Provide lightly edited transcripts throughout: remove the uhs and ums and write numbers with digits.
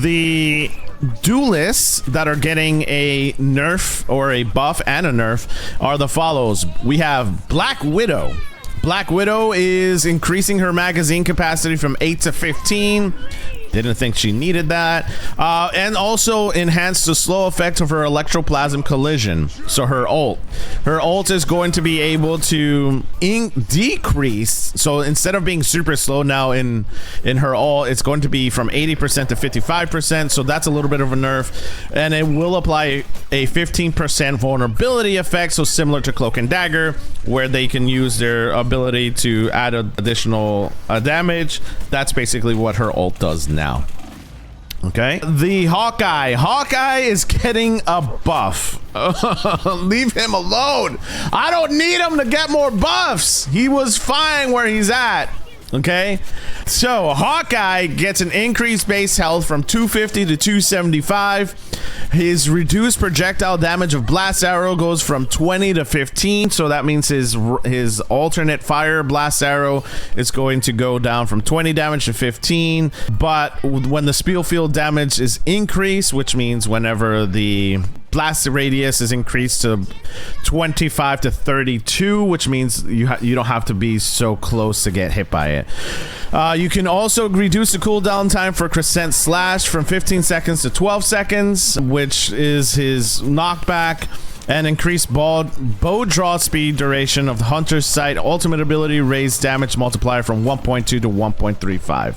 The duelists that are getting a nerf or a buff and a nerf are the follows. We have Black Widow. Black Widow is increasing her magazine capacity from 8 to 15. Didn't think she needed that. And also enhanced the slow effect of her electroplasm collision. So her ult is going to be able to decrease. So instead of being super slow now in her ult, it's going to be from 80% to 55%. So that's a little bit of a nerf. And it will apply a 15% vulnerability effect. So similar to Cloak and Dagger, where they can use their ability to add additional damage. That's basically what her ult does now. Okay, the Hawkeye is getting a buff. Leave him alone. I don't need him to get more buffs. He was fine where he's at. Okay, so Hawkeye gets an increased base health from 250 to 275. His reduced projectile damage of blast arrow goes from 20 to 15, so that means his alternate fire blast arrow is going to go down from 20 damage to 15. But when the spiel field damage is increased, which means whenever the blast radius is increased to 25 to 32, which means you don't have to be so close to get hit by it. You can also reduce the cooldown time for Crescent Slash from 15 seconds to 12 seconds, which is his knockback, and increase bow draw speed duration of the Hunter's Sight. Ultimate ability raise damage multiplier from 1.2 to 1.35.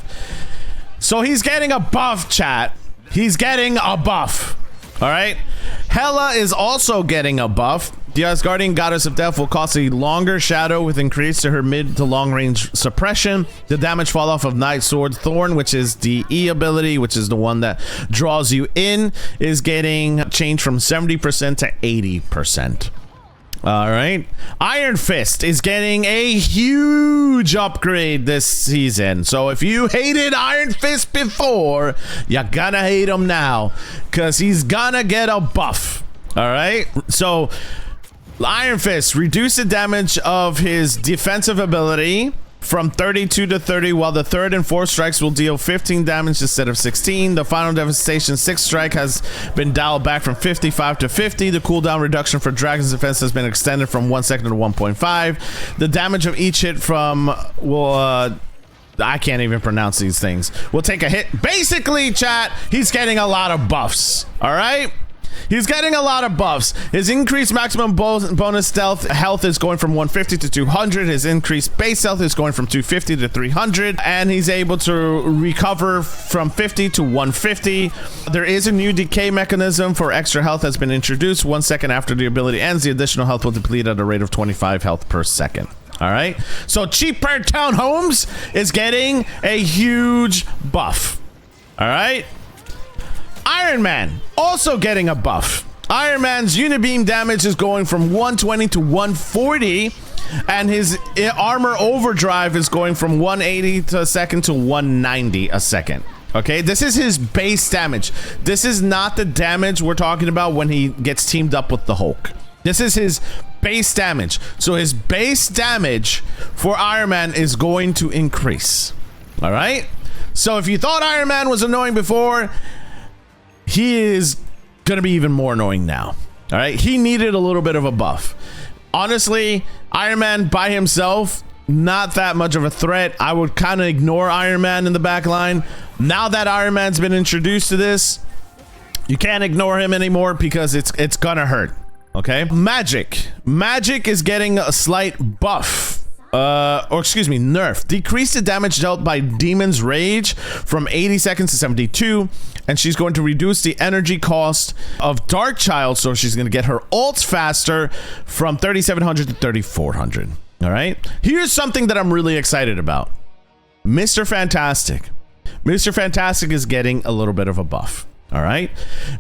So he's getting a buff, chat. He's getting a buff. All right. Hela is also getting a buff. The Asgardian Goddess of Death will cost a longer shadow with increase to her mid to long range suppression. The damage fall off of Night Sword Thorn, which is the E ability, which is the one that draws you in, is getting changed from 70% to 80%. All right. Iron Fist is getting a huge upgrade this season. So if you hated Iron Fist before, you're gonna hate him now, because he's gonna get a buff. All right. So Iron Fist reduce the damage of his defensive ability from 32 to 30, while the third and fourth strikes will deal 15 damage instead of 16. The final devastation 6th strike has been dialed back from 55 to 50. The cooldown reduction for Dragon's Defense has been extended from 1 second to 1.5. The damage of each hit from I can't even pronounce these things. We'll take a hit. Basically, chat, he's getting a lot of buffs. All right. He's getting a lot of buffs. His increased maximum bonus stealth health is going from 150 to 200. His increased base health is going from 250 to 300. And he's able to recover from 50 to 150. There is a new decay mechanism for extra health that's been introduced. 1 second after the ability ends, the additional health will deplete at a rate of 25 health per second. All right. So Cheaper Town Homes is getting a huge buff. All right. Iron Man also getting a buff. Iron Man's unibeam damage is going from 120 to 140, and his armor overdrive is going from 180 a second to 190 a second. Okay, this is his base damage. This is not the damage we're talking about when he gets teamed up with the Hulk. This is his base damage. So his base damage for Iron Man is going to increase. All right. So if you thought Iron Man was annoying before, he is going to be even more annoying now. All right. He needed a little bit of a buff. Honestly, Iron Man by himself, not that much of a threat. I would kind of ignore Iron Man in the back line. Now that Iron Man's been introduced to this, you can't ignore him anymore because it's going to hurt. Okay. Magic is getting a slight buff. Or excuse me, nerf. Decrease the damage dealt by Demon's Rage from 80 seconds to 72, and she's going to reduce the energy cost of Dark Child, so she's going to get her ults faster from 3,700 to 3,400. All right. Here's something that I'm really excited about. Mr. Fantastic is getting a little bit of a buff. All right.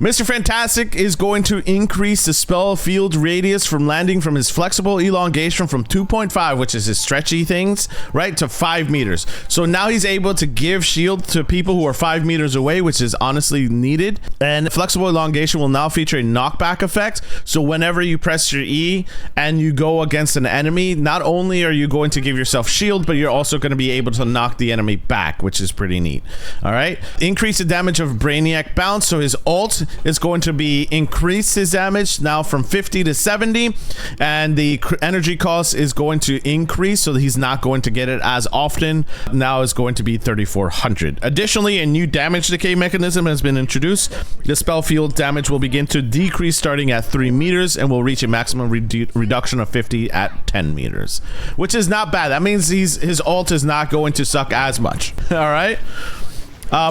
Mr. Fantastic is going to increase the spell field radius from landing from his flexible elongation from 2.5, which is his stretchy things, right, to 5 meters. So now he's able to give shield to people who are 5 meters away, which is honestly needed. And flexible elongation will now feature a knockback effect. So whenever you press your E and you go against an enemy, not only are you going to give yourself shield, but you're also going to be able to knock the enemy back, which is pretty neat. All right. Increase the damage of Brainiac Bounce. So his ult is going to be increase his damage now from 50 to 70, and the energy cost is going to increase, so that he's not going to get it as often. Now is going to be 3,400. Additionally, a new damage decay mechanism has been introduced. The spell field damage will begin to decrease starting at 3 meters and will reach a maximum reduction of 50 at 10 meters, which is not bad. That means his ult is not going to suck as much. All right.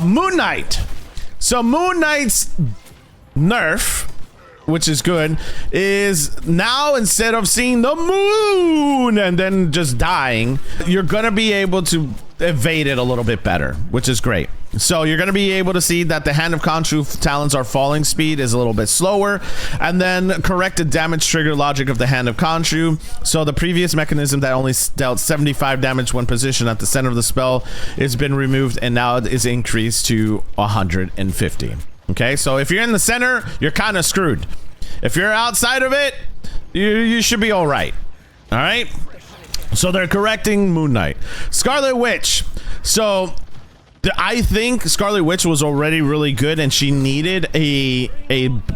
Moon Knight. So Moon Knight's nerf, which is good, is now instead of seeing the moon and then just dying, you're gonna be able to evade it a little bit better, which is great. So you're going to be able to see that the Hand of Khonshu talents are falling speed is a little bit slower, and then corrected damage trigger logic of the Hand of Khonshu. So the previous mechanism that only dealt 75 damage when positioned at the center of the spell has been removed, and now it is increased to 150. Okay, so if you're in the center, you're kind of screwed. If you're outside of it, you should be all right. All right. So they're correcting Moon Knight. Scarlet Witch. So I think Scarlet Witch was already really good, and she needed a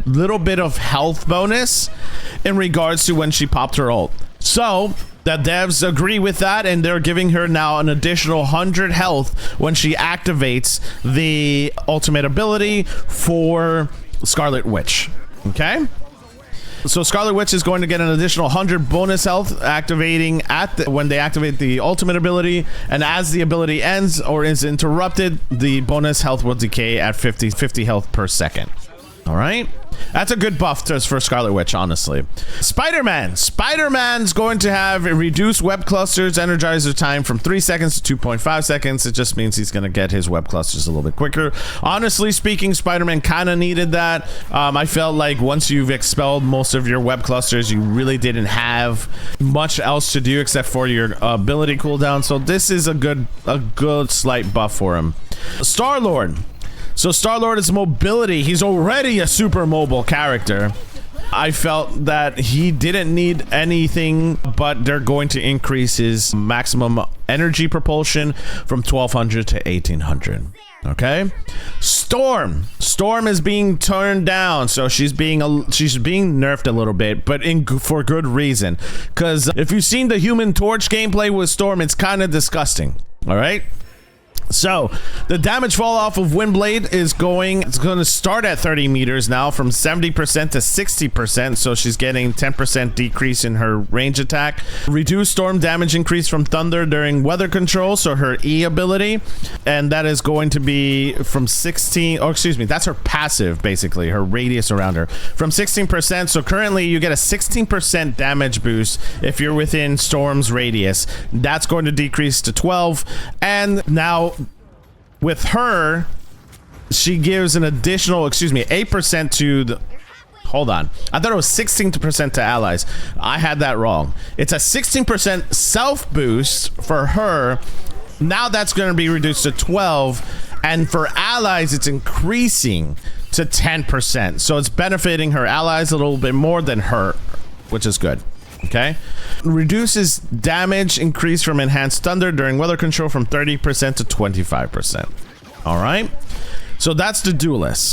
little bit of health bonus in regards to when she popped her ult. So the devs agree with that, and they're giving her now an additional 100 health when she activates the ultimate ability for Scarlet Witch. Okay. So Scarlet Witch is going to get an additional 100 bonus health activating when they activate the ultimate ability, and as the ability ends or is interrupted, the bonus health will decay at 50 health per second. All right. That's a good buff for Scarlet Witch, honestly. Spider-Man. Spider-Man's going to have a reduced web clusters energizer time from 3 seconds to 2.5 seconds. It just means he's going to get his web clusters a little bit quicker. Honestly speaking, Spider-Man kind of needed that. I felt like once you've expelled most of your web clusters, you really didn't have much else to do except for your ability cooldown. So this is a good slight buff for him. Star-Lord. So Star-Lord is mobility. He's already a super mobile character. I felt that he didn't need anything, but they're going to increase his maximum energy propulsion from 1,200 to 1,800. Okay. Storm is being turned down, so she's being nerfed a little bit, but for good reason. Because if you've seen the Human Torch gameplay with Storm, it's kind of disgusting. All right. So the damage fall off of Windblade is going to start at 30 meters now from 70% to 60%. So she's getting 10% decrease in her range attack. Reduced storm damage increase from thunder during weather control. So her E ability, and that is going to be from 16. Oh, excuse me. That's her passive, basically her radius around her from 16%. So currently you get a 16% damage boost if you're within storm's radius. That's going to decrease to 12. And now with her, she gives an additional, 8% to the, hold on. I thought it was 16% to allies. I had that wrong. It's a 16% self boost for her. Now that's going to be reduced to 12. And for allies, it's increasing to 10%. So it's benefiting her allies a little bit more than her, which is good. Okay. Reduces damage increase from enhanced thunder during weather control from 30% to 25%. All right. So that's the Duelist.